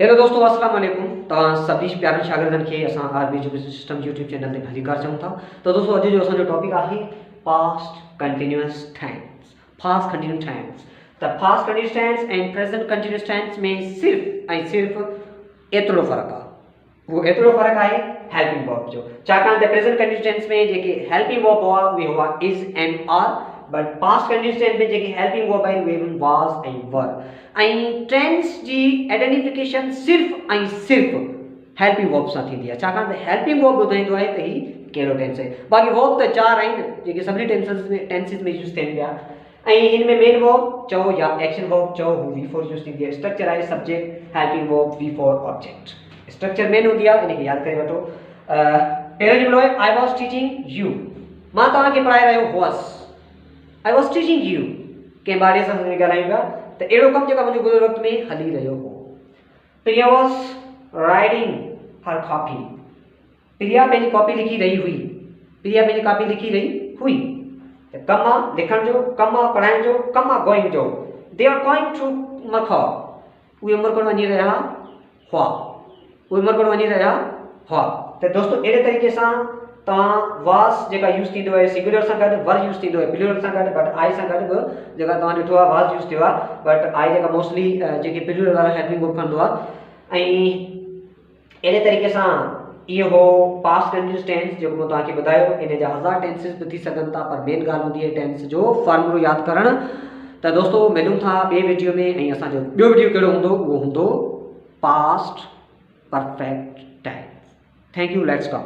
Hello दोस्तों, अस्सलाम वालेकुम। तव्हां सभी प्यारनि शागिर्दनि खे असां R B education system YouTube channel ते भलीकार चऊं था। तो दोस्तों अॼु जो असांजो टॉपिक आहे past continuous tense. Past continuous tense त फास्ट कंटिन्यूअस टेंस ऐं प्रेजेंट कंटिन्यूअस टेंस में सिर्फ़ एतिरो फ़र्क़ु आहे। उहो एतिरो फ़र्क़ु आहे हेल्पिंग वर्ब जो। छाकाणि त प्रेजेंट कंटिन्यूअस टेंस में जेके हेल्पिंग वर्ब हुआ उहे हुआ is and are, but past continuous tense में जेके हेल्पिंग वर्ब आहिनि उहे वाज़ ऐं वर। ऐं टेंस जी आइडेंटिफिकेशन सिर्फ़ ऐं सिर्फ़ हेल्पिंग वर्ब सां थींदी आहे। छाकाणि त हेल्पिंग वर्ब ॿुधाईंदो आहे त ही कहिड़ो टेंस आहे। बाक़ी वर्ब त चार आहिनि जेके सभिनी टेंसिस में यूज़ थियनि पिया। ऐं हिन में मेन वर्ब चओ या एक्शन वर्ब चओ हू V4 यूज़ थींदी आहे। स्ट्रक्चर आहे subject helping verb V4 object. Structure main हूंदी आहे, इनखे यादि करे वठो। पहिरियों जुमिलो आहे आई वॉज टीचिंग यू, मां तव्हांखे पढ़ाए रहियो हुअसि। आई वॉज टीचिंग यू कंहिं ॿारनि सां ॻाल्हायूं पिया त अहिड़ो कमु जेका मुंहिंजे गुज़िरियल वक़्त में हली रहियो हो। प्रिया वॉज राइटिंग हर कॉपी, प्रिया पंहिंजी कॉपी लिखी रही हुई। प्रिया पंहिंजी कॉपी लिखी रही हुई। त कमु आहे लिखण जो, कमु आहे पढ़ाइण जो, कमु आहे गोइंग जो। दे आर गोइंग टू मखौर, उहे उमरकोट वञी रहिया हुआ। उहे उमरकोट वञी रहिया हुआ। त दोस्तों अहिड़े तरीक़े सां तव्हां वास जेका यूज़ थींदो आहे सिंगुलर सां गॾु, वर यूज़ थींदो आहे प्लूरल सां गॾु, बट आई सां गॾु बि जेका तव्हां ॾिठो आहे वास यूज़ थियो आहे, बट आई जेका मोस्टली जेके प्लूरल वारा हेल्पिंग वर्ब खणंदो आहे। ऐं अहिड़े तरीक़े सां इहो हो पास्ट कंटिन्यूअस टेंस जेको मां तव्हांखे ॿुधायो। इन जा 1000 टेंसिस बि थी सघनि था, पर मेन ॻाल्हि हूंदी आहे टेंस जो फॉर्मूलो यादि करणु। त दोस्तों मिलूं था ॿिए वीडियो में। ऐं असांजो ॿियो वीडियो कहिड़ो हूंदो, उहो हूंदो past perfect tense. Thank you, let's go.